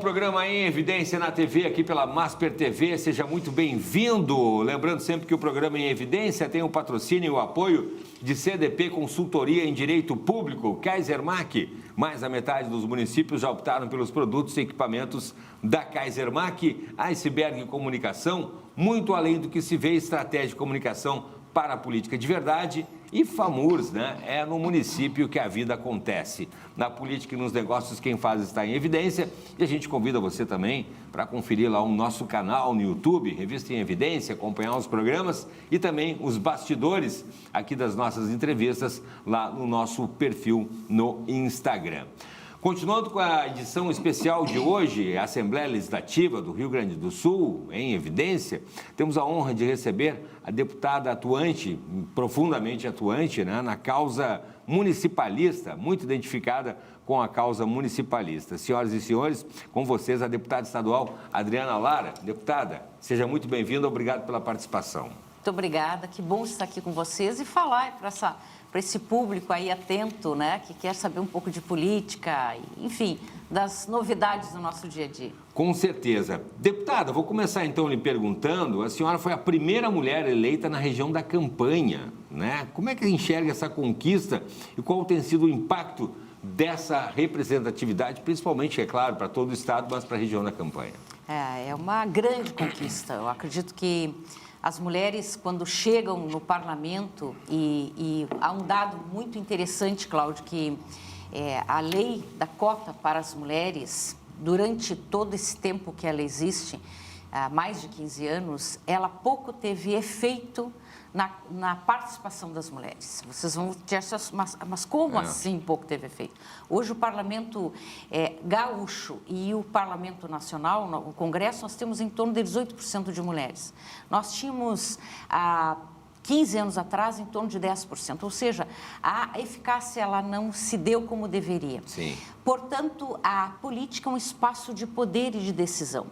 Programa em Evidência na TV, aqui pela Masper TV, seja muito bem-vindo. Lembrando sempre que o programa em Evidência tem o patrocínio e o apoio de CDP Consultoria em Direito Público, Kaisermac. Mais da metade dos municípios já optaram pelos produtos e equipamentos da Kaisermac, Iceberg Comunicação, muito além do que se vê estratégia de comunicação para a política de verdade, e FAMURS, né? É no município que a vida acontece. Na política e nos negócios, quem faz está em evidência. E a gente convida você também para conferir lá o nosso canal no YouTube, Revista em Evidência, acompanhar os programas e também os bastidores aqui das nossas entrevistas lá no nosso perfil no Instagram. Continuando com a edição especial de hoje, a Assembleia Legislativa do Rio Grande do Sul, em evidência, temos a honra de receber a deputada atuante, profundamente atuante, né, na causa municipalista, muito identificada com a causa municipalista. Senhoras e senhores, com vocês a deputada estadual Adriana Lara. Deputada, seja muito bem-vinda, obrigado pela participação. Muito obrigada, que bom estar aqui com vocês e falar para esse público aí atento, né, que quer saber um pouco de política, enfim, das novidades do nosso dia a dia. Com certeza. Deputada, vou começar então lhe perguntando, a senhora foi a primeira mulher eleita na região da Campanha, né? Como é que enxerga essa conquista e qual tem sido o impacto dessa representatividade, principalmente, é claro, para todo o estado, mas para a região da Campanha? É uma grande conquista. Eu acredito que as mulheres, quando chegam no parlamento, e há um dado muito interessante, Cláudio, que a lei da cota para as mulheres, durante todo esse tempo que ela existe, há mais de 15 anos, ela pouco teve efeito na participação das mulheres. Vocês vão ter mas como assim pouco teve efeito? Hoje o Parlamento gaúcho e o Parlamento Nacional, o Congresso, nós temos em torno de 18% de mulheres. Nós tínhamos há 15 anos atrás em torno de 10%, ou seja, a eficácia ela não se deu como deveria. Sim. Portanto, a política é um espaço de poder e de decisão.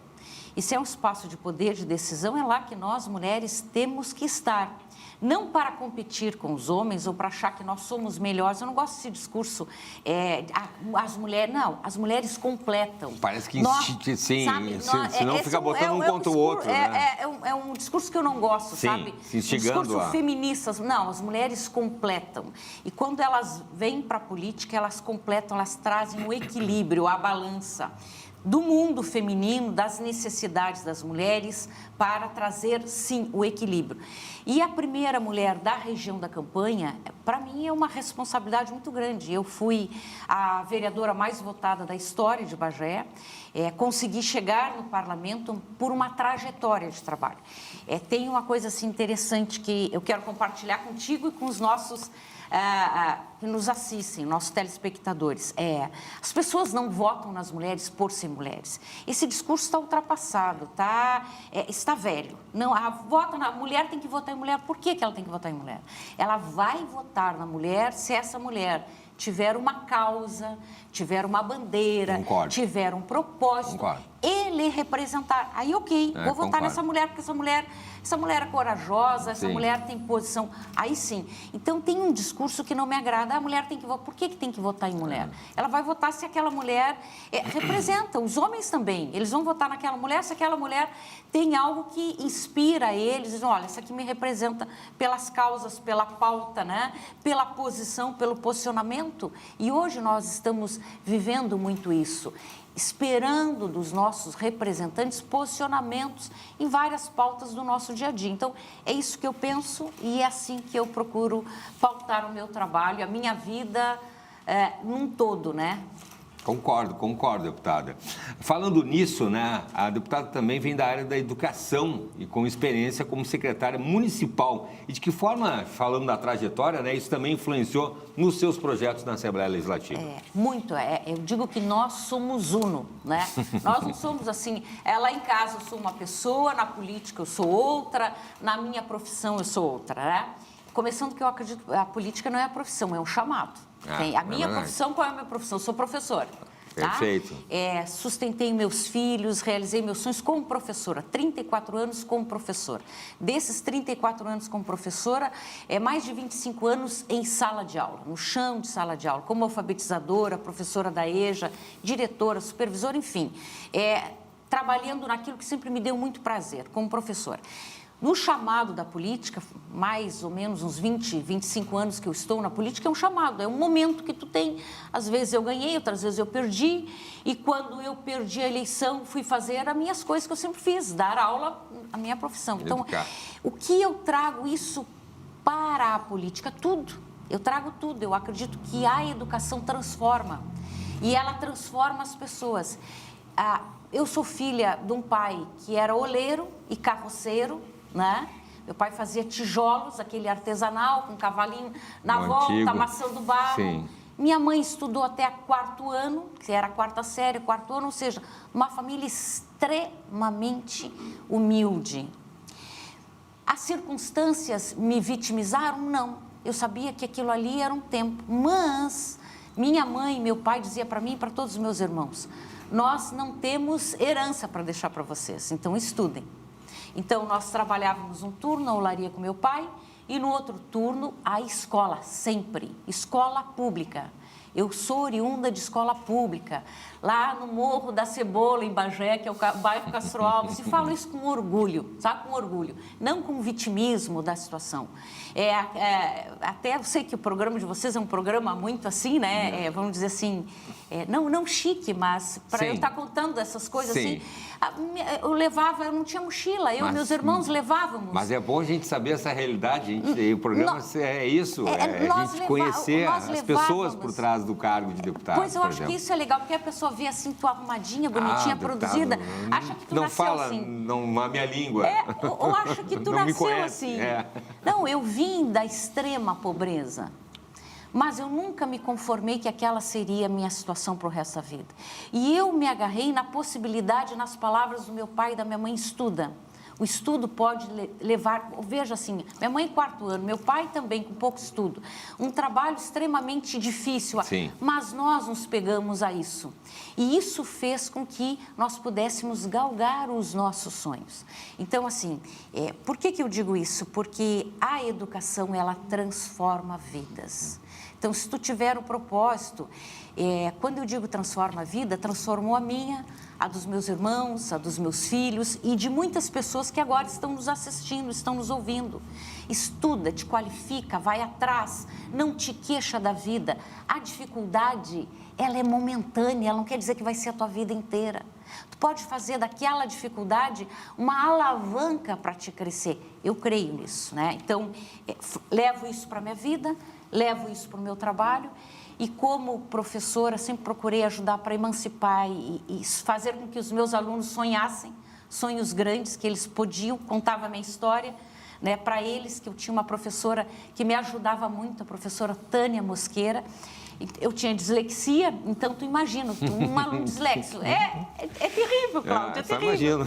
E se é um espaço de poder e de decisão, é lá que nós, mulheres, temos que estar. Não para competir com os homens ou para achar que nós somos melhores. Eu não gosto desse discurso, as mulheres... Não, as mulheres completam. Parece que sim, senão fica botando um contra o outro. É um discurso que eu não gosto, sim, sabe? Se instigando. Um discurso feminista. Não, as mulheres completam. E quando elas vêm para a política, elas completam, elas trazem o equilíbrio, a balança do mundo feminino, das necessidades das mulheres, para trazer, sim, o equilíbrio. E a primeira mulher da região da Campanha, para mim, é uma responsabilidade muito grande. Eu fui a vereadora mais votada da história de Bagé, consegui chegar no parlamento por uma trajetória de trabalho. Tem uma coisa assim, interessante que eu quero compartilhar contigo e com os nossos que nos assistem, nossos telespectadores. As pessoas não votam nas mulheres por ser mulheres. Esse discurso está ultrapassado, está velho. Não, a mulher tem que votar em mulher. Por que ela tem que votar em mulher? Ela vai votar na mulher se essa mulher tiver uma causa, tiver uma bandeira, Concordo. Tiver um propósito, Concordo. Ele representar. Aí, ok, vou votar nessa mulher, porque essa mulher é corajosa, essa mulher tem posição. Aí sim. Então, tem um discurso que não me agrada. A mulher tem que votar. Por que tem que votar em mulher? Ela vai votar se aquela mulher representa. Os homens também. Eles vão votar naquela mulher se aquela mulher tem algo que inspira eles. Dizem, olha, essa aqui me representa pelas causas, pela pauta, né? Pela posição, pelo posicionamento. E hoje nós estamos vivendo muito isso, esperando dos nossos representantes posicionamentos em várias pautas do nosso dia a dia. Então, é isso que eu penso e é assim que eu procuro pautar o meu trabalho, a minha vida num todo, né? Concordo, deputada. Falando nisso, né, a deputada também vem da área da educação e com experiência como secretária municipal. E de que forma, falando da trajetória, né, isso também influenciou nos seus projetos na Assembleia Legislativa? Muito. Eu digo que nós somos uno, né? Nós não somos assim, lá em casa eu sou uma pessoa, na política eu sou outra, na minha profissão eu sou outra, né? Começando que eu acredito, a política não é a profissão, é um chamado. A minha profissão, qual é a minha profissão? Eu sou professora. Tá? Perfeito. Sustentei meus filhos, realizei meus sonhos como professora, 34 anos como professora. Desses 34 anos como professora, mais de 25 anos em sala de aula, no chão de sala de aula, como alfabetizadora, professora da EJA, diretora, supervisora, enfim, trabalhando naquilo que sempre me deu muito prazer, como professora. No chamado da política, mais ou menos uns 20, 25 anos que eu estou na política, é um chamado, é um momento que tu tem. Às vezes eu ganhei, outras vezes eu perdi. E quando eu perdi a eleição, fui fazer as minhas coisas que eu sempre fiz, dar aula, a minha profissão. Então, o que eu trago isso para a política? Tudo. Eu trago tudo. Eu acredito que a educação transforma. E ela transforma as pessoas. Eu sou filha de um pai que era oleiro e carroceiro, né? Meu pai fazia tijolos, aquele artesanal, com cavalinho na volta, antigo. Amassando barro. Sim. Minha mãe estudou até o 4º ano, que era a 4ª série, 4º ano, ou seja, uma família extremamente humilde. As circunstâncias me vitimizaram? Não. Eu sabia que aquilo ali era um tempo, mas minha mãe e meu pai diziam para mim e para todos os meus irmãos: nós não temos herança para deixar para vocês, então estudem. Então, nós trabalhávamos um turno, a olaria com meu pai, e no outro turno, a escola, sempre. Escola pública. Eu sou oriunda de escola pública, lá no Morro da Cebola, em Bagé, que é o bairro Castro Alves, e falo isso com orgulho, sabe? Com orgulho, não com vitimismo da situação. Até eu sei que o programa de vocês é um programa muito assim, né? Vamos dizer assim, não chique, mas para eu estar contando essas coisas assim, eu não tinha mochila, eu e meus irmãos levávamos. Mas é bom a gente saber essa realidade, o programa é isso, a gente conhecer as pessoas por trás do cargo de deputado. Pois eu acho que isso é legal, porque a pessoa vê assim, tu arrumadinha, bonitinha, produzida, acha que tu nasceu assim. Não fala a minha língua. Ou acha que tu nasceu assim. Não, eu vim da extrema pobreza, mas eu nunca me conformei que aquela seria a minha situação para o resto da vida. E eu me agarrei na possibilidade, nas palavras do meu pai e da minha mãe: estuda. O estudo pode levar, veja assim, minha mãe 4º ano, meu pai também com pouco estudo. Um trabalho extremamente difícil, sim, mas nós nos pegamos a isso. E isso fez com que nós pudéssemos galgar os nossos sonhos. Então, assim, por que eu digo isso? Porque a educação, ela transforma vidas. Então, se tu tiver um propósito, quando eu digo transforma a vida, transformou a minha, a dos meus irmãos, a dos meus filhos e de muitas pessoas que agora estão nos assistindo, estão nos ouvindo. Estuda, te qualifica, vai atrás, não te queixa da vida. A dificuldade, ela é momentânea, ela não quer dizer que vai ser a tua vida inteira. Tu pode fazer daquela dificuldade uma alavanca para te crescer. Eu creio nisso, né? Então, levo isso para a minha vida, levo isso para o meu trabalho. E como professora, sempre procurei ajudar para emancipar e fazer com que os meus alunos sonhassem, sonhos grandes, que eles podiam, contava a minha história, né, para eles, que eu tinha uma professora que me ajudava muito, a professora Tânia Mosqueira. Eu tinha dislexia, então tu imagina, um aluno disléxico. É terrível, Cláudio, é terrível.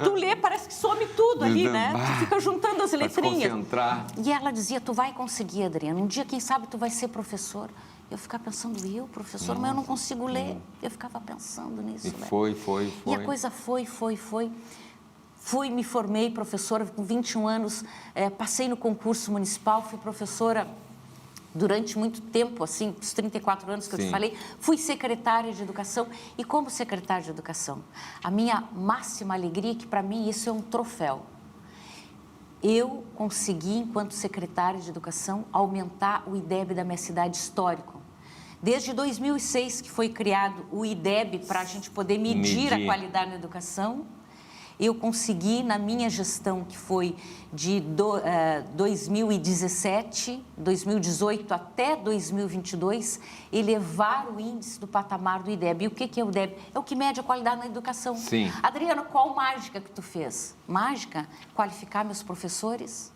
Tu lê, parece que some tudo ali, né? Tu fica juntando as letrinhas. E ela dizia: tu vai conseguir, Adriana, um dia, quem sabe, tu vai ser professora. Eu ficava pensando, professor, mas eu não consigo ler. Eu ficava pensando nisso. E foi. E a coisa foi. Fui, me formei professora com 21 anos, passei no concurso municipal, fui professora durante muito tempo, assim, os 34 anos que eu te falei. Fui secretária de educação e como secretária de educação, a minha máxima alegria é que para mim isso é um troféu. Eu consegui, enquanto secretária de educação, aumentar o IDEB da minha cidade histórico. Desde 2006, que foi criado o IDEB para a gente poder medir a qualidade da educação, eu consegui, na minha gestão, que foi de 2017, 2018 até 2022, elevar o índice do patamar do IDEB. E o que é o IDEB? É o que mede a qualidade na educação. Sim. Adriana, qual mágica que tu fez? Mágica? Qualificar meus professores?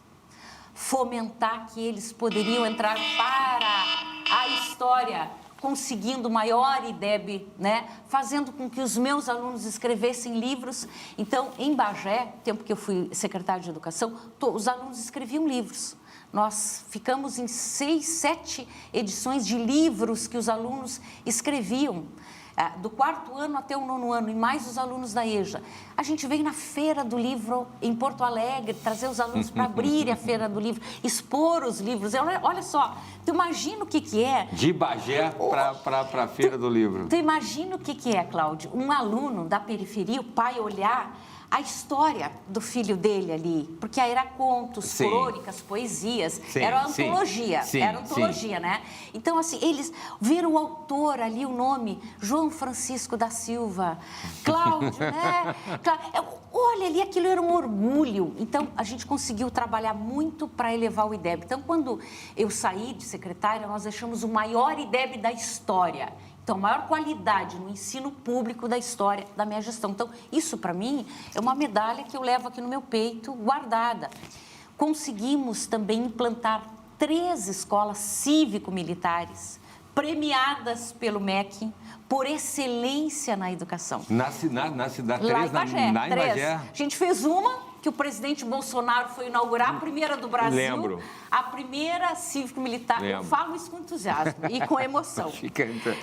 Fomentar que eles poderiam entrar para a história, conseguindo maior IDEB, né? Fazendo com que os meus alunos escrevessem livros. Então, em Bagé, tempo que eu fui secretária de Educação, os alunos escreviam livros. Nós ficamos em 6, 7 edições de livros que os alunos escreviam. do 4º ano até o 9º ano, e mais os alunos da EJA. A gente veio na Feira do Livro em Porto Alegre, trazer os alunos para abrir a Feira do Livro, expor os livros. Olha só, tu imagina o que é... De Bagé para a Feira do Livro. Tu imagina o que é, Cláudio? Um aluno da periferia, o pai olhar a história do filho dele ali, porque aí era contos, Sim. crônicas, poesias, Sim, era antologia, sim. né? Então, assim, eles viram o autor ali, o nome, João Francisco da Silva, Cláudio, né? Olha ali, aquilo era um orgulho. Então, a gente conseguiu trabalhar muito para elevar o IDEB. Então, quando eu saí de secretária, nós deixamos o maior IDEB da história. Então, maior qualidade no ensino público da história da minha gestão. Então, isso, para mim, é uma medalha que eu levo aqui no meu peito, guardada. Conseguimos também implantar 3 escolas cívico-militares premiadas pelo MEC por excelência na educação. Na cidade, lá 3, em Bagé, na Bagé. A gente fez uma que o presidente Bolsonaro foi inaugurar, a primeira do Brasil. Lembro. A primeira cívico-militar. Lembro. Eu falo isso com entusiasmo e com emoção. Fica então.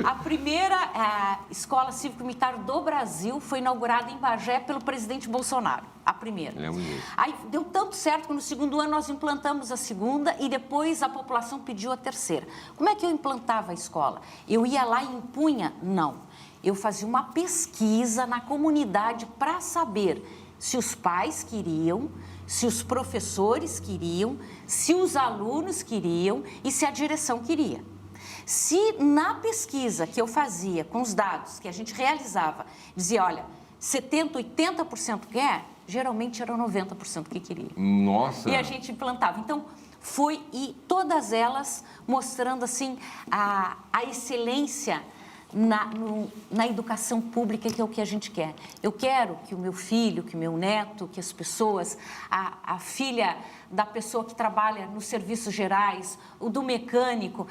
A primeira escola cívico-militar do Brasil foi inaugurada em Bagé pelo presidente Bolsonaro. A primeira. Lembro disso. Aí deu tanto certo que no 2º ano nós implantamos a 2ª e depois a população pediu a 3ª. Como é que eu implantava a escola? Eu ia lá e impunha? Não. Eu fazia uma pesquisa na comunidade para saber se os pais queriam, se os professores queriam, se os alunos queriam e se a direção queria. Se na pesquisa que eu fazia com os dados que a gente realizava, dizia, olha, 70%, 80% quer, geralmente era 90% que queria. Nossa! E a gente implantava. Então, e todas elas mostrando, assim, a excelência na educação pública, que é o que a gente quer. Eu quero que o meu filho, que o meu neto, que as pessoas, a filha da pessoa que trabalha nos serviços gerais, o do mecânico,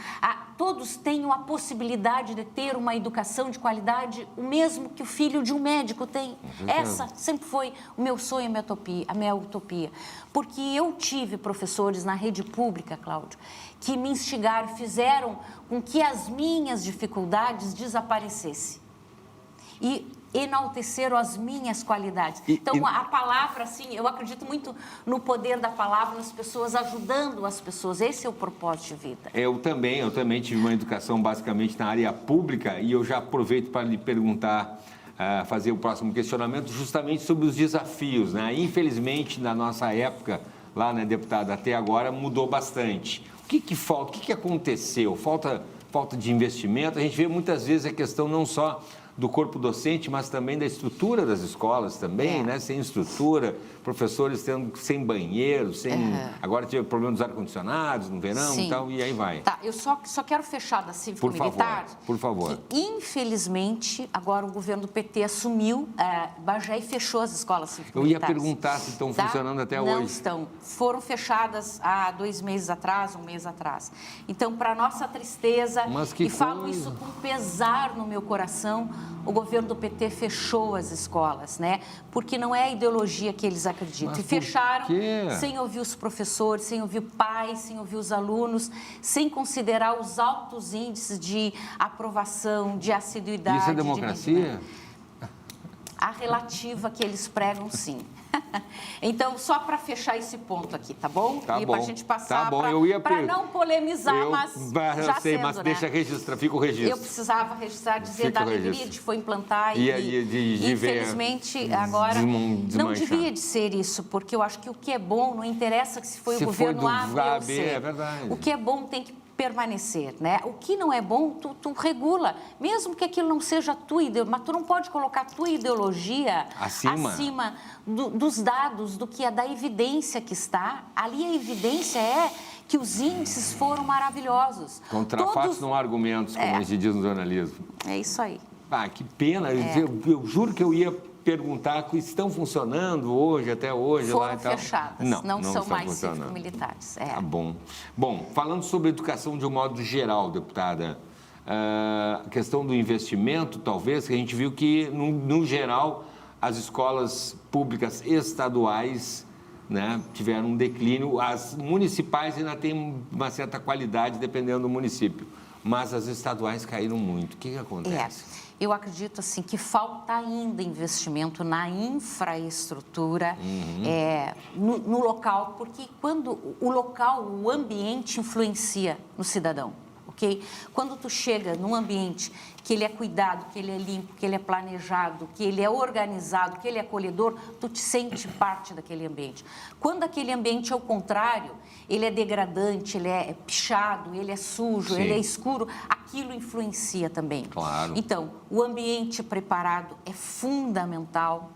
todos tenham a possibilidade de ter uma educação de qualidade, o mesmo que o filho de um médico tem. Essa sempre foi o meu sonho, a minha utopia. Porque eu tive professores na rede pública, Cláudio, que me instigaram, fizeram com que as minhas dificuldades desaparecessem e enalteceram as minhas qualidades. Então, a palavra, assim, eu acredito muito no poder da palavra, nas pessoas, ajudando as pessoas. Esse é o propósito de vida. Eu também tive uma educação basicamente na área pública e eu já aproveito para lhe perguntar, fazer o próximo questionamento justamente sobre os desafios, né? Infelizmente, na nossa época, lá, né, deputada, até agora mudou bastante. O que falta? O que aconteceu? Falta de investimento? A gente vê muitas vezes a questão não só do corpo docente, mas também da estrutura das escolas também, né? Sem estrutura, professores sem banheiro, agora tive problema dos ar-condicionados no verão e tal, e aí vai. Tá, eu só quero fechar da cívico-militar. Por favor. Que, infelizmente, agora o governo do PT assumiu Bagé e fechou as escolas cívico-militares. Eu ia perguntar se estão funcionando até hoje. Não estão. Foram fechadas há 2 meses atrás, 1 mês atrás. Então, para nossa tristeza, falo isso com pesar no meu coração, o governo do PT fechou as escolas, né? Porque não é a ideologia que eles acreditam. E fecharam sem ouvir os professores, sem ouvir pais, sem ouvir os alunos, sem considerar os altos índices de aprovação, de assiduidade. Isso é democracia? A relativa que eles pregam, sim. Então, só para fechar esse ponto aqui, tá bom? Tá e bom. para a gente passar para não polemizar, mas já sei, sendo, mas né? Deixa registrar, fica o registro. Eu precisava registrar, dizer da alegria de foi implantar de infelizmente, agora não devia de ser isso, porque eu acho que o que é bom não interessa se foi o governo A, B ou C. É verdade. O que é bom tem que permanecer, né? O que não é bom, tu regula, mesmo que aquilo não seja tua ideologia, mas tu não pode colocar tua ideologia acima dos dados, da evidência que está. Ali a evidência é que os índices foram maravilhosos. Contra fatos não há argumentos, como se diz no jornalismo. É isso aí. Que pena. Eu juro que eu ia perguntar se estão funcionando hoje, até hoje. Foram lá e tal. fechadas, não são mais cívico-militares. Tá bom. Bom, falando sobre educação de um modo geral, deputada, a questão do investimento, talvez, que a gente viu que, no geral, as escolas públicas estaduais, né, tiveram um declínio, as municipais ainda têm uma certa qualidade, dependendo do município. mas as estaduais caíram muito. O que acontece? Eu acredito assim que falta ainda investimento na infraestrutura no local, porque quando o ambiente influencia no cidadão, ok? Quando tu chega num ambiente que ele é cuidado, que ele é limpo, que ele é planejado, que ele é organizado, que ele é acolhedor, tu te sente parte daquele ambiente. Quando aquele ambiente é o contrário, ele é degradante, ele é pichado, ele é sujo, Sim. ele é escuro, aquilo influencia também. Claro. Então, o ambiente preparado é fundamental.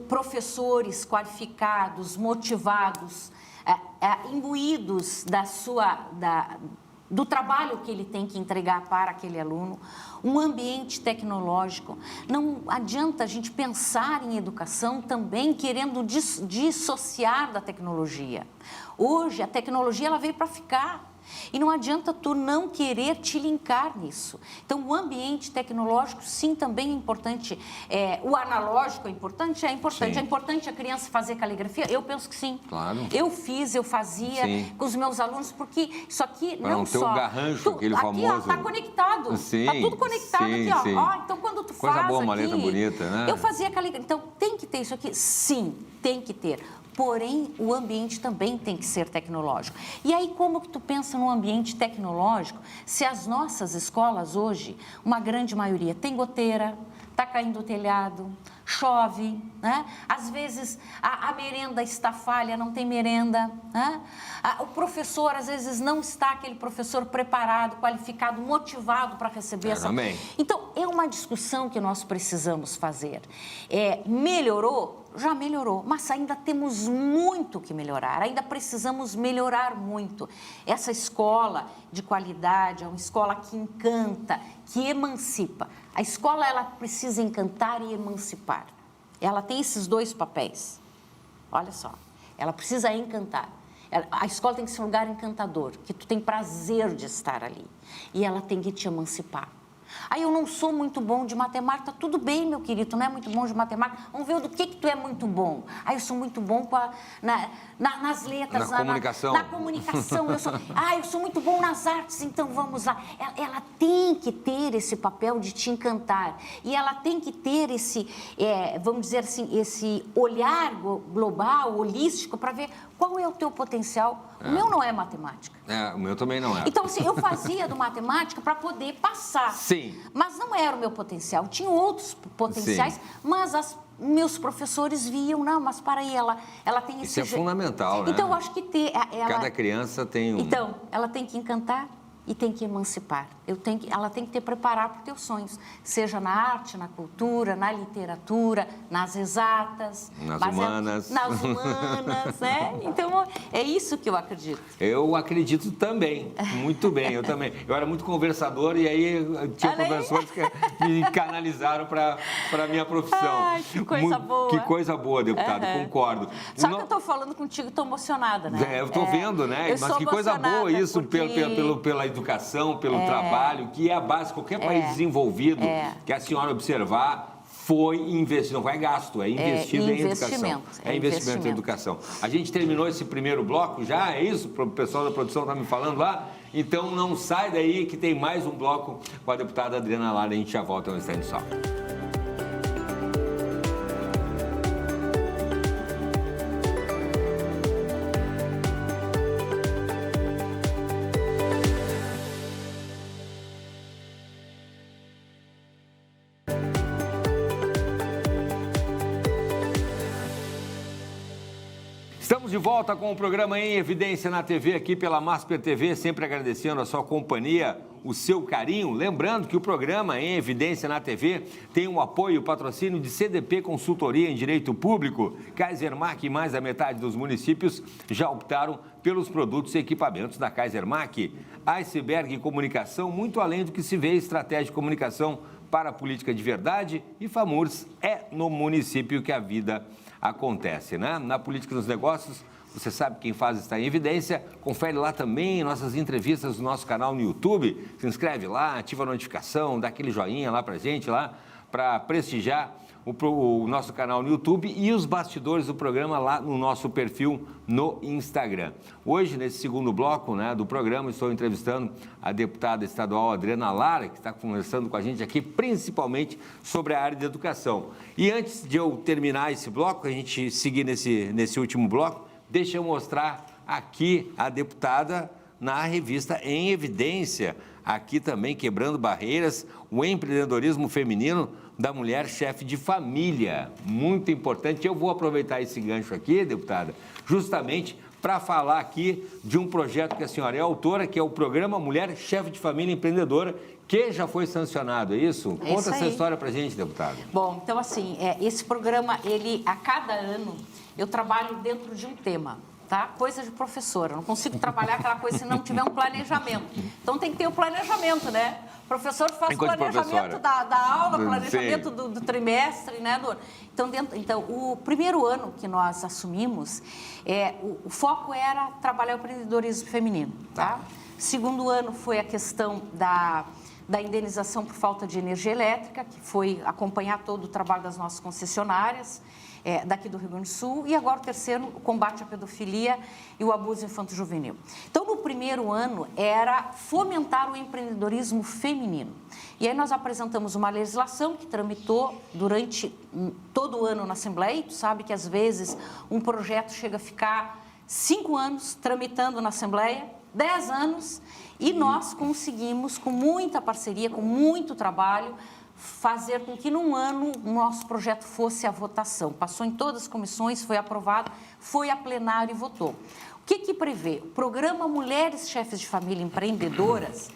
Professores qualificados, motivados, imbuídos do trabalho que ele tem que entregar para aquele aluno, um ambiente tecnológico. Não adianta a gente pensar em educação também querendo dissociar da tecnologia. Hoje, a tecnologia ela veio para ficar. E não adianta tu não querer te linkar nisso. Então, o ambiente tecnológico, sim, também é importante. O analógico é importante? É importante. Sim. É importante a criança fazer caligrafia? Eu penso que sim. Claro. Eu fazia Sim. com os meus alunos, porque isso aqui Pra não ter só... o garrancho, aquele famoso... Aqui, ó, tá conectado. Sim, tá tudo conectado sim, aqui, ó. sim. Ó. Então, quando tu Coisa faz boa, uma aqui... letra bonita, né? Eu fazia caligrafia. Então, tem que ter isso aqui? Sim, tem que ter. Porém, o ambiente também tem que ser tecnológico. E aí, como que tu pensa num ambiente tecnológico se as nossas escolas hoje, uma grande maioria, tem goteira, está caindo o telhado, chove, né? Às vezes a merenda está falha, não tem merenda, né? O professor, às vezes, não está aquele professor preparado, qualificado, motivado para receber essa... Também. Então, é uma discussão que nós precisamos fazer. Melhorou? Já melhorou, mas ainda temos muito que melhorar, ainda precisamos melhorar muito. Essa escola de qualidade é uma escola que encanta, que emancipa. A escola, ela precisa encantar e emancipar. Ela tem esses dois papéis. Olha só, ela precisa encantar. A escola tem que ser um lugar encantador, que tu tem prazer de estar ali. E ela tem que te emancipar. Aí eu não sou muito bom de matemática. Tudo bem, meu querido, tu não é muito bom de matemática. Vamos ver do que tu é muito bom. Aí eu sou muito bom nas letras. Na comunicação. Na comunicação. Eu sou muito bom nas artes, então vamos lá. Ela tem que ter esse papel de te encantar. E ela tem que ter esse, vamos dizer assim, esse olhar global, holístico, para ver qual é o teu potencial. O meu não é matemática. O meu também não é. Então, assim, eu fazia do matemática para poder passar. Sim. Mas não era o meu potencial. Tinha outros potenciais, sim, mas meus professores viam, não, mas para aí, ela tem esse... Isso é fundamental, né? Então, eu acho que cada criança tem um... Então, ela tem que encantar e tem que emancipar. Ela tem que te preparar para os teus sonhos, seja na arte, na cultura, na literatura, nas exatas, nas humanas. Nas humanas, né? Então, é isso que eu acredito. Eu acredito também, muito bem, eu também. Eu era muito conversador e aí tinha professores que me canalizaram para a minha profissão. Ai, que coisa boa. Que coisa boa, deputado, concordo. Só que eu estou falando contigo, estou emocionada, né? Eu estou vendo, né? Mas que coisa boa isso, pela educação, pelo trabalho, que é a base, qualquer país desenvolvido, que a senhora observar, foi investido, não é gasto, é investido em educação. É investimento em educação. A gente terminou esse primeiro bloco já, é isso? O pessoal da produção está me falando lá? Então não sai daí que tem mais um bloco com a deputada Adriana Lara, a gente já volta um instante só. Estamos de volta com o programa Em Evidência na TV, aqui pela Masper TV, sempre agradecendo a sua companhia, o seu carinho. Lembrando que o programa Em Evidência na TV tem um apoio e patrocínio de CDP Consultoria em Direito Público. Kaisermac e mais da metade dos municípios já optaram pelos produtos e equipamentos da Kaisermac. Iceberg Comunicação, muito além do que se vê, estratégia de comunicação para a política de verdade, e FAMURS é no município que a vida acontece, né? Na política dos negócios, você sabe quem faz está em evidência. Confere lá também nossas entrevistas no nosso canal no YouTube. Se inscreve lá, ativa a notificação, dá aquele joinha lá pra gente lá, para prestigiar o nosso canal no YouTube e os bastidores do programa lá no nosso perfil no Instagram. Hoje, nesse segundo bloco, né, do programa, estou entrevistando a deputada estadual Adriana Lara, que está conversando com a gente aqui, principalmente sobre a área de educação. E antes de eu terminar esse bloco, a gente seguir nesse último bloco, deixa eu mostrar aqui a deputada na revista Em Evidência, aqui também quebrando barreiras, o empreendedorismo feminino da mulher chefe de família, muito importante. Eu vou aproveitar esse gancho aqui, deputada, justamente para falar aqui de um projeto que a senhora é autora, que é o programa Mulher Chefe de Família Empreendedora, que já foi sancionado, é isso? Conta essa história para a gente, deputada. Bom, então assim, esse programa, a cada ano, eu trabalho dentro de um tema. Tá? Coisa de professora, não consigo trabalhar aquela coisa se não tiver um planejamento. Então tem que ter o planejamento, né? O professor faz o planejamento da aula, planejamento do trimestre, né? Então, o primeiro ano que nós assumimos, o foco era trabalhar o empreendedorismo feminino, tá? Segundo ano foi a questão da indenização por falta de energia elétrica, que foi acompanhar todo o trabalho das nossas concessionárias, daqui do Rio Grande do Sul, e agora o terceiro, o combate à pedofilia e o abuso infanto-juvenil. Então, no primeiro ano, era fomentar o empreendedorismo feminino. E aí nós apresentamos uma legislação que tramitou durante todo o ano na Assembleia, e tu sabe que, às vezes, um projeto chega a ficar 5 anos tramitando na Assembleia, 10 anos, e nós conseguimos, com muita parceria, com muito trabalho, fazer com que, num ano, o nosso projeto fosse à votação. Passou em todas as comissões, foi aprovado, foi a plenário e votou. O que prevê? O programa Mulheres Chefes de Família Empreendedoras,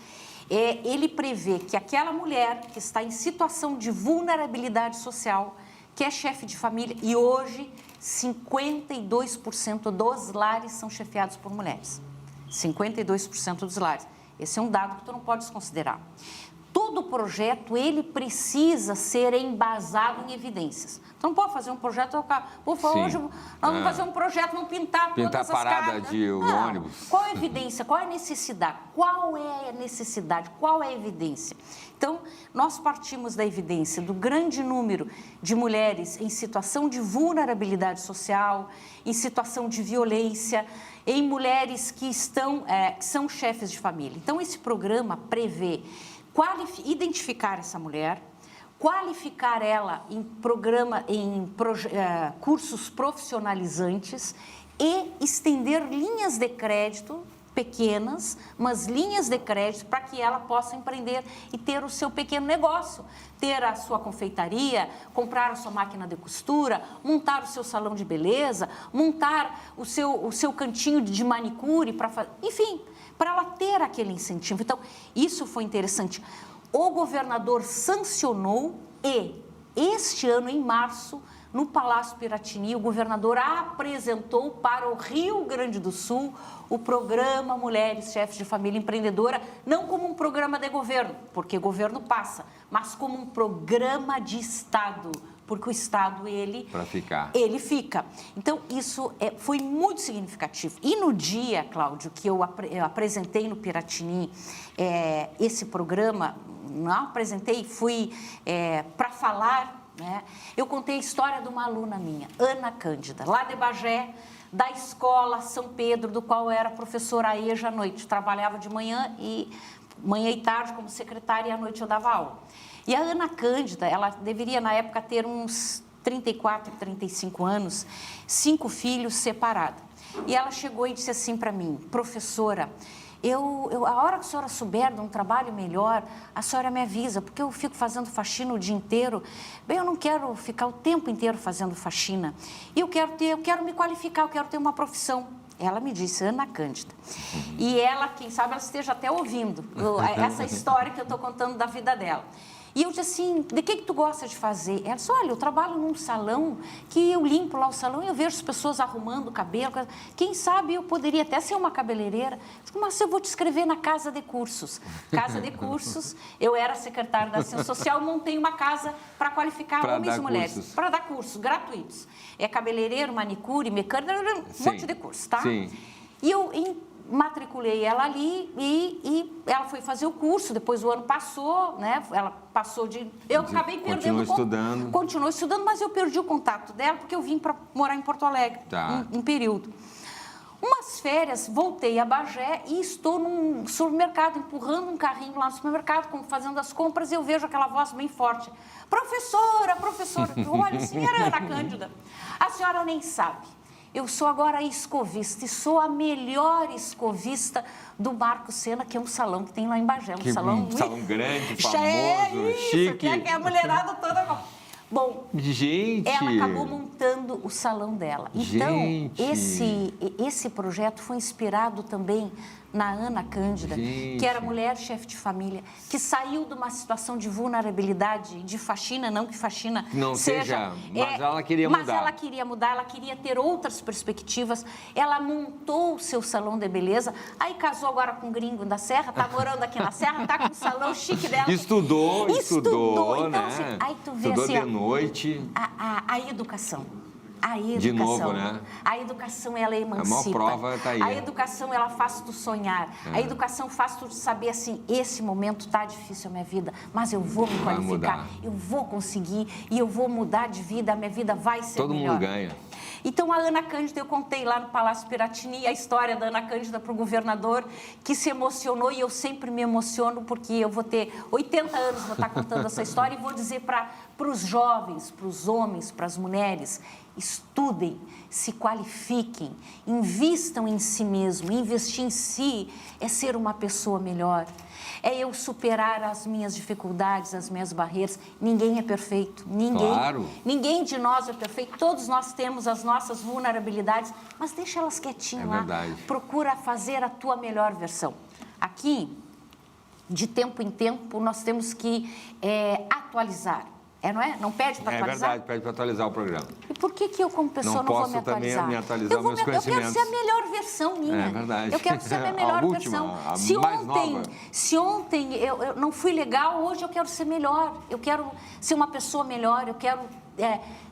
ele prevê que aquela mulher que está em situação de vulnerabilidade social, que é chefe de família, e hoje 52% dos lares são chefiados por mulheres. 52% dos lares. Esse é um dado que tu não pode desconsiderar. Todo projeto, ele precisa ser embasado em evidências. Então, não pode fazer um projeto... Hoje nós vamos fazer um projeto, vamos pintar todas as parada casas. de ônibus. Qual é a evidência? Qual é a necessidade? Qual é a necessidade? Qual é a evidência? Então, nós partimos da evidência do grande número de mulheres em situação de vulnerabilidade social, em situação de violência, em mulheres que são chefes de família. Então, esse programa prevê identificar essa mulher, qualificar ela em cursos profissionalizantes e estender linhas de crédito pequenas, mas linhas de crédito para que ela possa empreender e ter o seu pequeno negócio, ter a sua confeitaria, comprar a sua máquina de costura, montar o seu salão de beleza, montar o seu cantinho de manicure, enfim, para ela ter aquele incentivo. Então, isso foi interessante. O governador sancionou e, este ano, em março, no Palácio Piratini, o governador apresentou para o Rio Grande do Sul o programa Mulheres Chefes de Família Empreendedora, não como um programa de governo, porque governo passa, mas como um programa de Estado, porque o Estado, ele fica. Então, isso foi muito significativo. E no dia, Cláudio, que eu apresentei no Piratini esse programa, não apresentei, fui para falar, né? Eu contei a história de uma aluna minha, Ana Cândida, lá de Bagé, da escola São Pedro, do qual eu era professora à EJA à noite. Trabalhava de manhã e tarde como secretária, e à noite eu dava aula. E a Ana Cândida, ela deveria, na época, ter uns 34, 35 anos, 5 filhos, separada. E ela chegou e disse assim para mim: professora, a hora que a senhora souber de um trabalho melhor, a senhora me avisa, porque eu fico fazendo faxina o dia inteiro. Bem, eu não quero ficar o tempo inteiro fazendo faxina. E eu quero me qualificar, eu quero ter uma profissão. Ela me disse, Ana Cândida. E ela, quem sabe, ela esteja até ouvindo essa história que eu estou contando da vida dela. E eu disse assim, de que tu gosta de fazer? Ela disse, olha, eu trabalho num salão que eu limpo lá o salão e eu vejo as pessoas arrumando o cabelo. Quem sabe eu poderia até ser uma cabeleireira. Eu disse, mas eu vou te escrever na Casa de Cursos. Casa de Cursos, eu era secretária da Assistência Social, montei uma casa para qualificar homens e mulheres. Para dar cursos gratuitos. É cabeleireiro, manicure, mecânico, um monte de cursos, tá? Sim. E eu matriculei ela ali e ela foi fazer o curso, depois o ano passou, né? Ela passou de... Eu acabei perdendo... Continuou estudando, mas eu perdi o contato dela porque eu vim para morar em Porto Alegre, em período. Umas férias, voltei a Bagé e estou num supermercado, empurrando um carrinho lá no supermercado, fazendo as compras, e eu vejo aquela voz bem forte. Professora, professora. Olha, senhora Ana Cândida, a senhora nem sabe. Eu sou agora escovista e sou a melhor escovista do Marco Sena, que é um salão que tem lá em Bagé. Um salão grande, famoso, chique. Que é a mulherada toda... Bom, gente, ela acabou montando o salão dela. Então, esse projeto foi inspirado também na Ana Cândida, que era mulher chefe de família, que saiu de uma situação de vulnerabilidade, de faxina, não que faxina não seja, mas ela queria mudar. Mas ela queria mudar, ela queria ter outras perspectivas. Ela montou o seu salão de beleza, aí casou agora com um gringo da Serra, tá morando aqui na Serra, tá com o salão chique dela. Estudou, então, né? Assim, aí tu vê estudou assim, de noite. A educação. A educação. De novo, né? A educação, ela emancipa. A maior prova está aí. A educação, ela faz tu sonhar. A educação faz tu saber, assim, esse momento tá difícil a minha vida, mas eu vou me qualificar, eu vou conseguir e eu vou mudar de vida, a minha vida vai ser melhor. Todo mundo ganha. Então, a Ana Cândida, eu contei lá no Palácio Piratini a história da Ana Cândida para o governador, que se emocionou, e eu sempre me emociono, porque eu vou ter 80 anos, vou estar contando essa história, e vou dizer para os jovens, para os homens, para as mulheres: estudem, se qualifiquem, invistam em si mesmo. Investir em si é ser uma pessoa melhor. É eu superar as minhas dificuldades, as minhas barreiras. Ninguém é perfeito, ninguém. Claro. Ninguém de nós é perfeito. Todos nós temos as nossas vulnerabilidades, mas deixa elas quietinhas lá. Verdade. Procura fazer a tua melhor versão. Aqui, de tempo em tempo, nós temos que atualizar. Não é? Não pede para atualizar? É verdade, pede para atualizar o programa. E por que eu, como pessoa, não vou me atualizar? Não posso também me atualizar meus conhecimentos. Eu quero ser a melhor versão minha. É verdade. Eu quero ser a minha melhor versão. Se ontem eu não fui legal, hoje eu quero ser melhor. Eu quero ser uma pessoa melhor, eu quero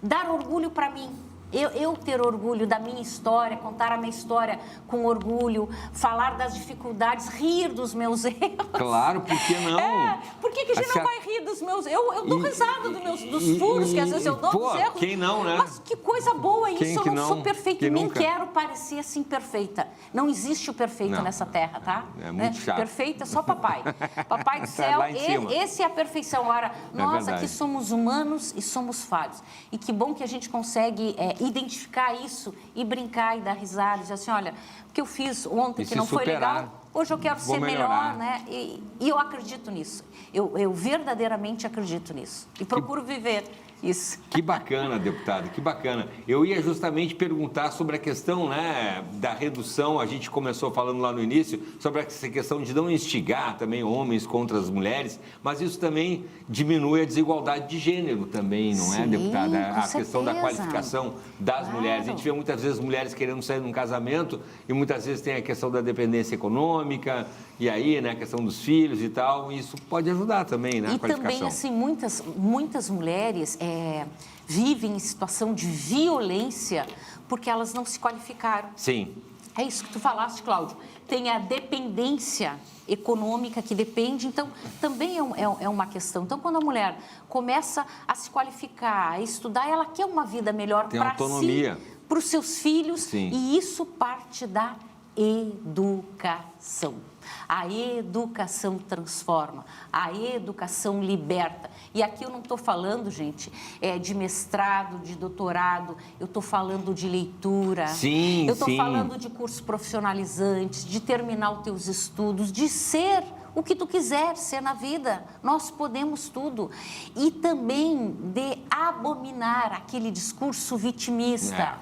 dar orgulho para mim. Eu ter orgulho da minha história, contar a minha história com orgulho, falar das dificuldades, rir dos meus erros. Claro, por que não? Por que a gente não vai rir dos meus... Eu dou risada dos furos, que às vezes eu dou dos erros. Quem não, né? Mas que coisa boa isso, eu não sou perfeita, nem nunca? quero parecer assim perfeita. Não existe o perfeito nessa terra, tá? É muito chato. Perfeito é só papai. Papai do céu, esse é a perfeição. Agora, nós aqui somos humanos e somos falhos. E que bom que a gente consegue identificar isso e brincar e dar risada, dizer assim: olha, o que eu fiz ontem que não foi legal, hoje eu quero ser melhor, né? E eu acredito nisso. Eu verdadeiramente acredito nisso e procuro viver isso. Que bacana, deputado, que bacana. Eu ia justamente perguntar sobre a questão, né, da redução. A gente começou falando lá no início sobre essa questão de não instigar também homens contra as mulheres, mas isso também diminui a desigualdade de gênero também, não é, deputada? A questão da qualificação das mulheres. A gente vê muitas vezes mulheres querendo sair de um casamento e muitas vezes tem a questão da dependência econômica e aí, né, a questão dos filhos e tal. E isso pode ajudar também, né, a qualificação. E também, assim, muitas mulheres vivem em situação de violência porque elas não se qualificaram. Sim. É isso que tu falaste, Cláudio. Tem a dependência econômica que depende, então também é uma questão. Então, quando a mulher começa a se qualificar, a estudar, ela quer uma vida melhor para si, para os seus filhos. Sim. E isso parte da educação. A educação transforma, a educação liberta. E aqui eu não estou falando, gente, de mestrado, de doutorado, eu estou falando de leitura. Sim, eu estou falando de cursos profissionalizantes, de terminar os teus estudos, de ser o que tu quiser ser na vida. Nós podemos tudo. E também de abominar aquele discurso vitimista.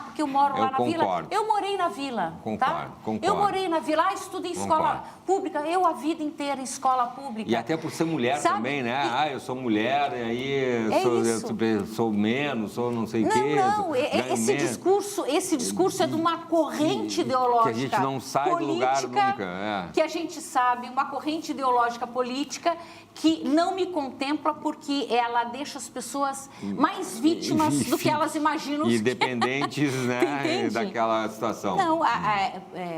Porque eu moro lá na vila. Eu morei na vila. Concordo. Eu morei na vila, estudei em escola pública, eu a vida inteira em escola pública. E até por ser mulher também, né? Eu sou mulher, e aí sou menos, sou não sei o quê. Não, esse discurso é de uma corrente ideológica. Que a gente não sai do lugar nunca. Que a gente sabe, uma corrente ideológica política que não me contempla porque ela deixa as pessoas mais vítimas do que elas imaginam. E dependentes, né, daquela situação. Não,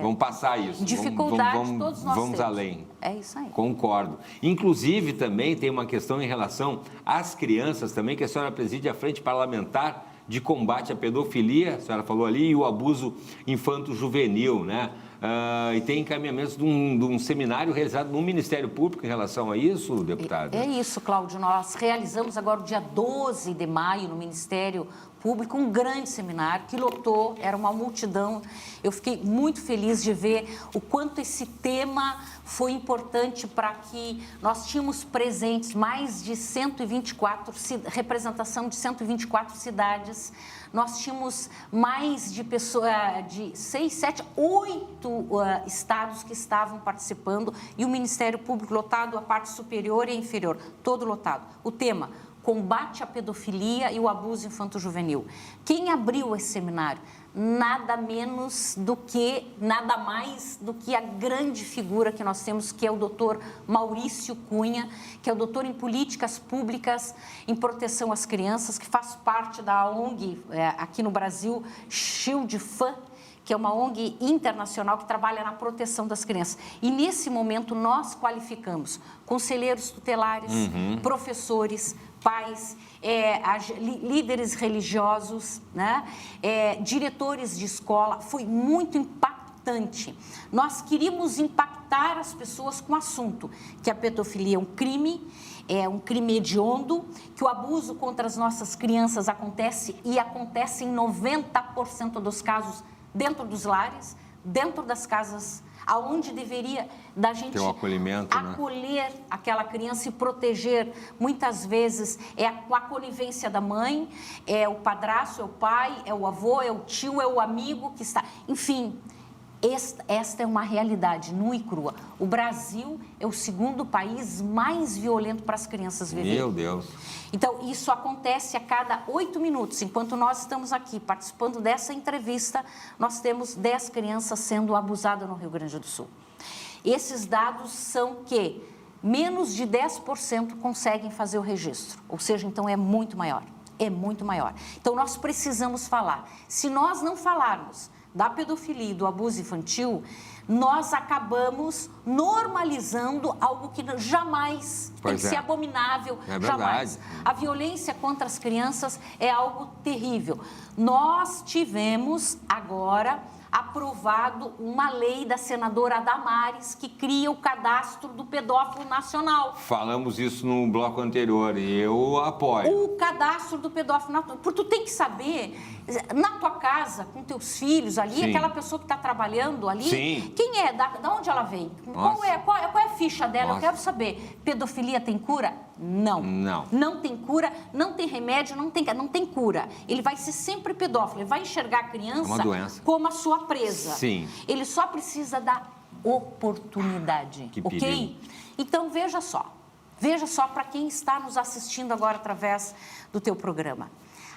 vamos passar isso. Dificuldade todos nós vamos temos. além. É isso aí. Concordo. Inclusive, também tem uma questão em relação às crianças também, que a senhora preside a Frente Parlamentar de Combate à Pedofilia, a senhora falou ali, e o abuso infanto-juvenil, né? E tem encaminhamentos de um seminário realizado no Ministério Público em relação a isso, deputada? É isso, Cláudio. Nós realizamos agora, o dia 12 de maio, no Ministério Público, um grande seminário que lotou, era uma multidão. Eu fiquei muito feliz de ver o quanto esse tema foi importante para que nós tínhamos presentes mais de 124, representação de 124 cidades. Nós tínhamos mais de pessoas, de 6, 7, 8 estados que estavam participando e o Ministério Público lotado, a parte superior e inferior, todo lotado. O tema: combate à pedofilia e o abuso infanto-juvenil. Quem abriu esse seminário? Nada mais do que a grande figura que nós temos, que é o doutor Maurício Cunha, que é o doutor em políticas públicas em proteção às crianças, que faz parte da ONG aqui no Brasil, Shield Fan, que é uma ONG internacional que trabalha na proteção das crianças. E, nesse momento, nós qualificamos conselheiros tutelares, professores, pais, líderes religiosos, né? Diretores de escola. Foi muito impactante. Nós queríamos impactar as pessoas com o assunto, que a pedofilia é um crime hediondo, que o abuso contra as nossas crianças acontece em 90% dos casos dentro dos lares, dentro das casas, aonde deveria da gente acolher aquela criança e proteger. Muitas vezes com a conivência da mãe, é o padrasto, é o pai, é o avô, é o tio, é o amigo que está... Enfim, esta é uma realidade nua e crua. O Brasil é o segundo país mais violento para as crianças viverem. Meu Deus! Então, isso acontece a cada 8 minutos. Enquanto nós estamos aqui participando dessa entrevista, nós temos 10 crianças sendo abusadas no Rio Grande do Sul. Esses dados são que menos de 10% conseguem fazer o registro. Ou seja, então é muito maior. É muito maior. Então, nós precisamos falar. Se nós não falarmos da pedofilia e do abuso infantil, nós acabamos normalizando algo que jamais tem que ser abominável, jamais. A violência contra as crianças é algo terrível. Nós tivemos agora aprovado uma lei da senadora Damares que cria o cadastro do pedófilo nacional. Falamos isso no bloco anterior e eu apoio. O cadastro do pedófilo nacional. Porque tu tem que saber, na tua casa, com teus filhos ali, Sim. aquela pessoa que está trabalhando ali, Sim. quem é? Da onde ela vem? Qual é a ficha dela? Nossa. Eu quero saber. Pedofilia tem cura? Não. Não tem cura, não tem remédio, não tem cura. Ele vai ser sempre pedófilo, ele vai enxergar a criança como a sua presa. Sim. Ele só precisa da oportunidade, ok? Perigo. Então, veja só para quem está nos assistindo agora através do teu programa.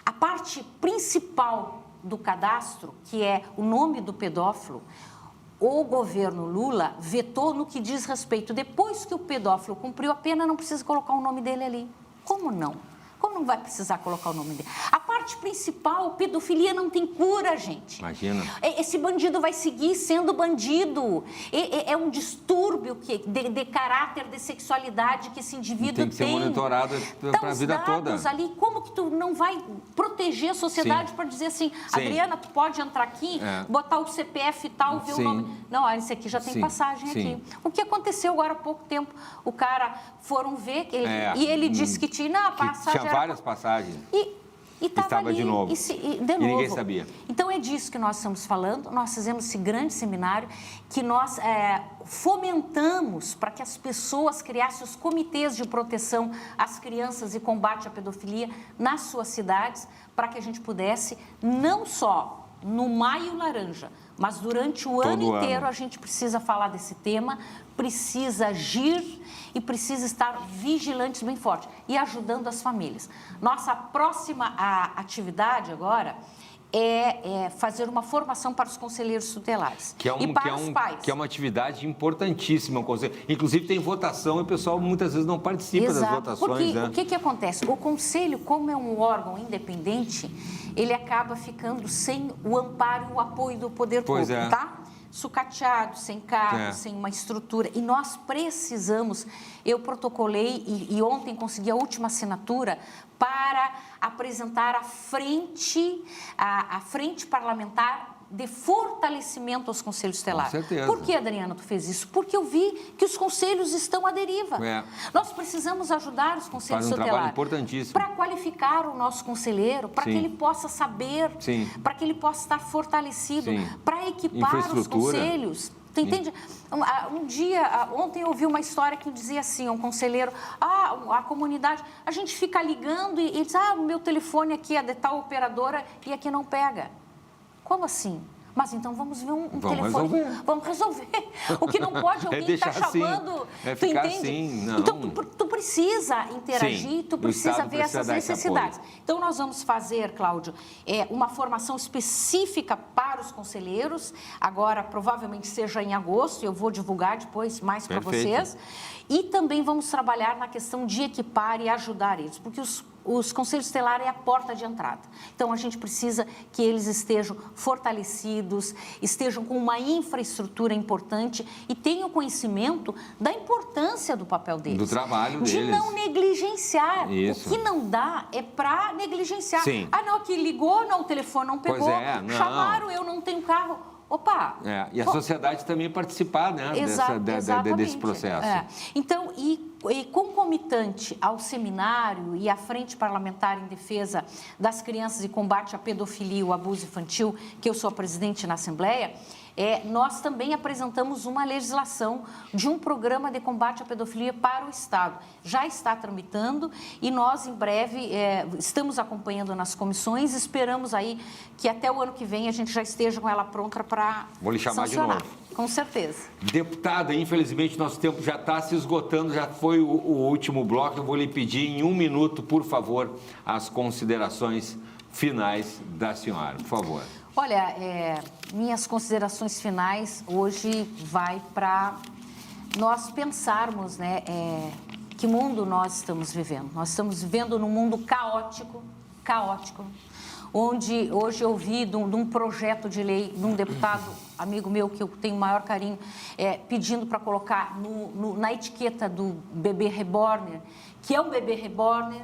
A parte principal do cadastro, que é o nome do pedófilo, o governo Lula vetou no que diz respeito. Depois que o pedófilo cumpriu a pena, não precisa colocar o nome dele ali. Como não? Como não vai precisar colocar o nome dele? A parte principal, pedofilia não tem cura, gente. Imagina. Esse bandido vai seguir sendo bandido. É um distúrbio de caráter, de sexualidade que esse indivíduo tem. Tem que ser monitorado para a vida toda. Ali, como que tu não vai proteger a sociedade para dizer assim, Adriana, tu pode entrar aqui, botar o CPF e tal, ver o nome. Não, esse aqui já tem passagem aqui. O que aconteceu agora há pouco tempo? O cara foram ver e ele disse que tinha passagem. Tinha várias passagens. E estava ali, de novo. De novo. Ninguém sabia. Então, é disso que nós estamos falando. Nós fizemos esse grande seminário que nós fomentamos para que as pessoas criassem os comitês de proteção às crianças e combate à pedofilia nas suas cidades, para que a gente pudesse, não só no Maio Laranja, mas durante o ano inteiro a gente precisa falar desse tema, precisa agir e precisa estar vigilantes bem forte e ajudando as famílias. Nossa próxima atividade agora é fazer uma formação para os conselheiros tutelares e para os pais. Que é uma atividade importantíssima. Inclusive tem votação e o pessoal muitas vezes não participa das votações. Porque o que acontece? O conselho, como é um órgão independente, ele acaba ficando sem o amparo e o apoio do poder público, tá? Sucateado, sem cargo, sem uma estrutura. E nós precisamos, eu protocolei e ontem consegui a última assinatura para apresentar a frente parlamentar de fortalecimento aos conselhos tutelares. Com certeza. Por que, Adriana, tu fez isso? Porque eu vi que os conselhos estão à deriva. Nós precisamos ajudar os conselhos tutelares. Faz um trabalho importantíssimo. Para qualificar o nosso conselheiro, para que ele possa saber, para que ele possa estar fortalecido, para equipar os conselhos. Tu entende? Ontem eu ouvi uma história que dizia assim, um conselheiro, a comunidade, a gente fica ligando e diz, o meu telefone aqui é de tal operadora e aqui não pega. Como assim? Mas então vamos ver um telefone. Vamos resolver. O que não pode, alguém está chamando. Tu entende? Assim, não. Então, tu precisa interagir, tu precisa ver essas necessidades. Então, nós vamos fazer, Cláudio, uma formação específica para os conselheiros. Agora, provavelmente seja em agosto, eu vou divulgar depois mais para vocês. E também vamos trabalhar na questão de equipar e ajudar eles, porque os conselhos tutelares é a porta de entrada. Então, a gente precisa que eles estejam fortalecidos, estejam com uma infraestrutura importante e tenham conhecimento da importância do papel deles. Do trabalho deles. De não negligenciar. Isso. O que não dá é para negligenciar. Sim. Não, que ligou, não, o telefone não pegou, chamaram, eu não tenho carro. Opa! E a sociedade também participar, né, desse processo. Então, e concomitante ao seminário e à Frente Parlamentar em Defesa das Crianças e Combate à Pedofilia e o Abuso Infantil, que eu sou a presidente na Assembleia, nós também apresentamos uma legislação de um programa de combate à pedofilia para o Estado. Já está tramitando e nós, em breve, estamos acompanhando nas comissões, esperamos aí que até o ano que vem a gente já esteja com ela pronta para Vou lhe chamar sancionar. de novo. Com certeza. Deputada, infelizmente nosso tempo já está se esgotando, já foi o último bloco. Eu vou lhe pedir em 1 minuto, por favor, as considerações finais da senhora, por favor. Olha, minhas considerações finais hoje vai para nós pensarmos, né, que mundo nós estamos vivendo. Nós estamos vivendo num mundo caótico, onde hoje eu vi de um projeto de lei de um deputado, amigo meu, que eu tenho o maior carinho, pedindo para colocar na etiqueta do bebê reborn, que é um bebê reborn,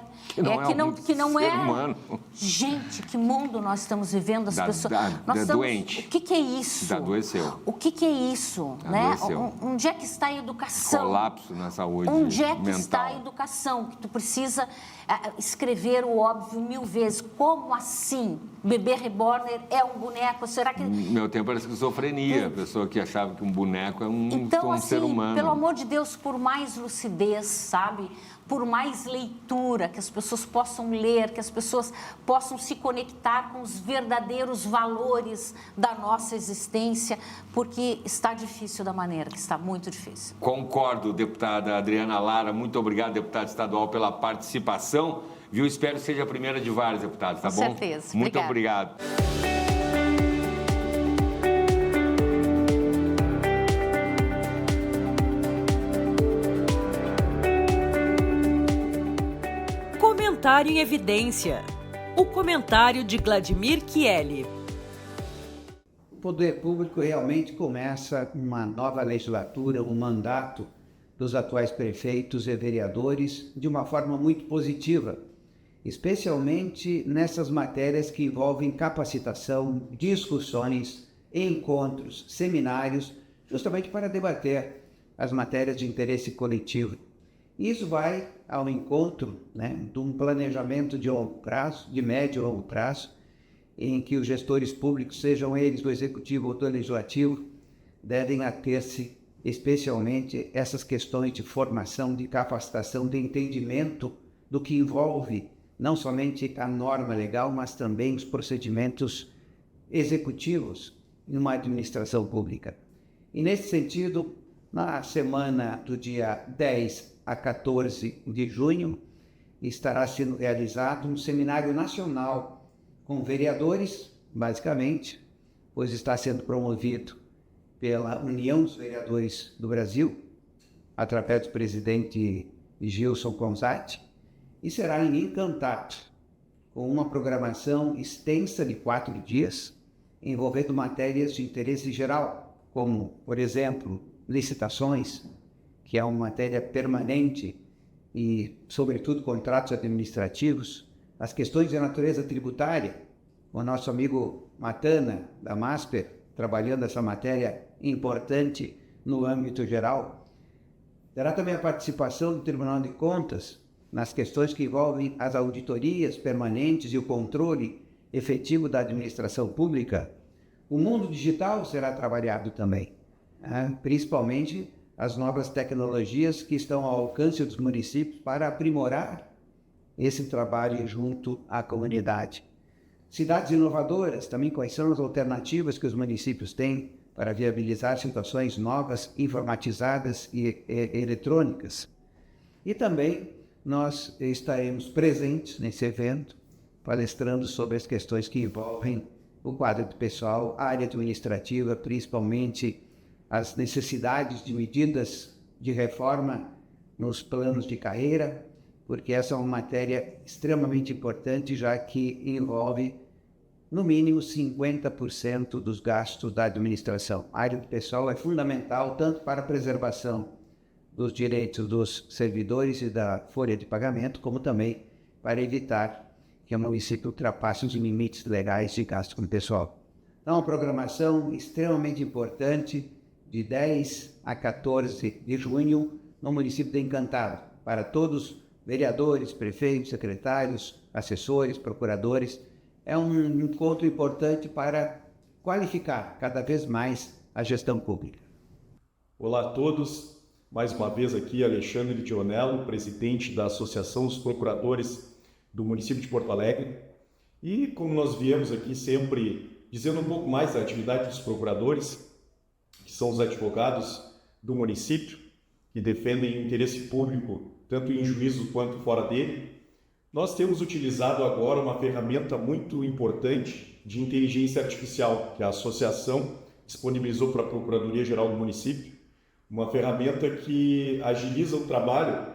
que não é humano. Gente, que mundo nós estamos vivendo, as pessoas. Doente. O que é isso? Adoeceu. O que é isso? Né? Onde é que está a educação? Colapso na saúde Onde é que mental. está a educação? Que tu precisa escrever o óbvio 1000 vezes. Como assim? Bebê reborn é um boneco? Será que... Meu tempo era esquizofrenia, a pessoa que achava que um boneco é um ser humano. Pelo amor de Deus, por mais lucidez, sabe? Por mais leitura, que as pessoas possam ler, que as pessoas possam se conectar com os verdadeiros valores da nossa existência, porque está difícil da maneira que está, muito difícil. Concordo, deputada Adriana Lara. Muito obrigado, deputada estadual, pela participação. Viu? Espero que seja a primeira de várias, deputada, tá bom? Com certeza. Muito obrigado. Comentário em Evidência. O comentário de Vladimir Chieli. O poder público realmente começa uma nova legislatura, um mandato dos atuais prefeitos e vereadores de uma forma muito positiva, especialmente nessas matérias que envolvem capacitação, discussões, encontros, seminários, justamente para debater as matérias de interesse coletivo. Isso vai ao encontro, de um planejamento de longo prazo, de médio e longo prazo, em que os gestores públicos, sejam eles do Executivo ou do Legislativo, devem ater-se especialmente essas questões de formação, de capacitação, de entendimento do que envolve não somente a norma legal, mas também os procedimentos executivos em uma administração pública. E nesse sentido, na semana do dia 10 a 14 de junho, estará sendo realizado um seminário nacional com vereadores basicamente, pois está sendo promovido pela União dos Vereadores do Brasil, através do presidente Gilson Consati, e será encantado com uma programação extensa de 4 dias, envolvendo matérias de interesse geral, como, por exemplo, licitações, que é uma matéria permanente, e, sobretudo, contratos administrativos, as questões de natureza tributária, o nosso amigo Matana, da Masper, trabalhando essa matéria importante no âmbito geral. Terá também a participação do Tribunal de Contas nas questões que envolvem as auditorias permanentes e o controle efetivo da administração pública. O mundo digital será trabalhado também, principalmente as novas tecnologias que estão ao alcance dos municípios para aprimorar esse trabalho junto à comunidade. Cidades inovadoras, também quais são as alternativas que os municípios têm para viabilizar situações novas, informatizadas e eletrônicas. E também nós estaremos presentes nesse evento, palestrando sobre as questões que envolvem o quadro de pessoal, a área administrativa, principalmente as necessidades de medidas de reforma nos planos de carreira, porque essa é uma matéria extremamente importante, já que envolve, no mínimo, 50% dos gastos da administração. A área do pessoal é fundamental tanto para a preservação dos direitos dos servidores e da folha de pagamento, como também para evitar que o município ultrapasse os limites legais de gasto com o pessoal. Então, uma programação extremamente importante de 10 a 14 de junho no município de Encantado, para todos vereadores, prefeitos, secretários, assessores, procuradores. É um encontro importante para qualificar cada vez mais a gestão pública. Olá a todos, mais uma vez aqui Alexandre Dionello, presidente da Associação dos Procuradores do município de Porto Alegre. E como nós viemos aqui sempre dizendo um pouco mais da atividade dos procuradores, que são os advogados do município, que defendem o interesse público tanto em juízo quanto fora dele, nós temos utilizado agora uma ferramenta muito importante de inteligência artificial, que a associação disponibilizou para a Procuradoria-Geral do município, uma ferramenta que agiliza o trabalho,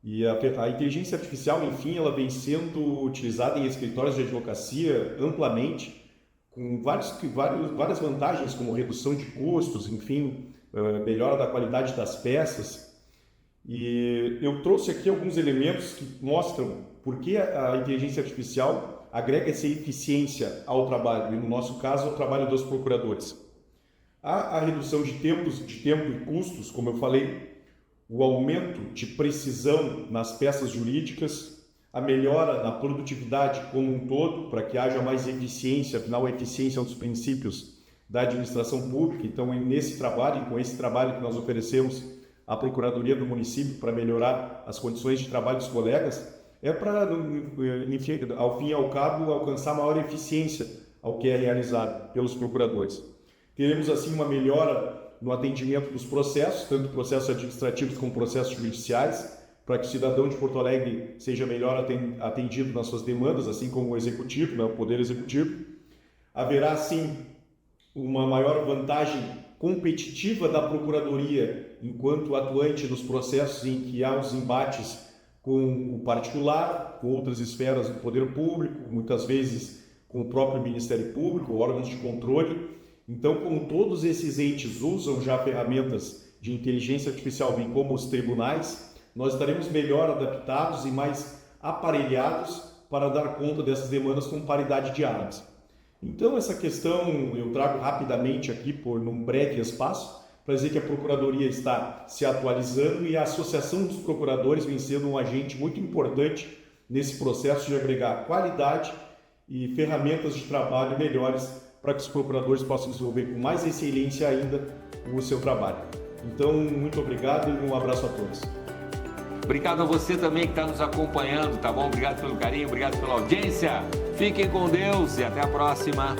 e a inteligência artificial, enfim, ela vem sendo utilizada em escritórios de advocacia amplamente, com várias vantagens, como redução de custos, enfim, melhora da qualidade das peças. E eu trouxe aqui alguns elementos que mostram por que a inteligência artificial agrega essa eficiência ao trabalho, e no nosso caso, ao trabalho dos procuradores. Há a redução de tempo e custos, como eu falei, o aumento de precisão nas peças jurídicas, a melhora na produtividade como um todo, para que haja mais eficiência, afinal a eficiência é um dos princípios da administração pública. Então, nesse trabalho, com esse trabalho que nós oferecemos à Procuradoria do município para melhorar as condições de trabalho dos colegas, é para, ao fim e ao cabo, alcançar maior eficiência ao que é realizado pelos procuradores. Teremos, assim, uma melhora no atendimento dos processos, tanto processos administrativos como processos judiciais, para que o cidadão de Porto Alegre seja melhor atendido nas suas demandas, assim como o executivo, né, o poder executivo. Haverá, sim, uma maior vantagem competitiva da Procuradoria enquanto atuante nos processos em que há os embates com o particular, com outras esferas do poder público, muitas vezes com o próprio Ministério Público, órgãos de controle. Então, como todos esses entes usam já ferramentas de inteligência artificial, bem como os tribunais, nós estaremos melhor adaptados e mais aparelhados para dar conta dessas demandas com paridade de armas. Então, essa questão eu trago rapidamente aqui num breve espaço para dizer que a Procuradoria está se atualizando e a Associação dos Procuradores vem sendo um agente muito importante nesse processo de agregar qualidade e ferramentas de trabalho melhores para que os procuradores possam desenvolver com mais excelência ainda o seu trabalho. Então, muito obrigado e um abraço a todos. Obrigado a você também que está nos acompanhando, tá bom? Obrigado pelo carinho, obrigado pela audiência. Fiquem com Deus e até a próxima.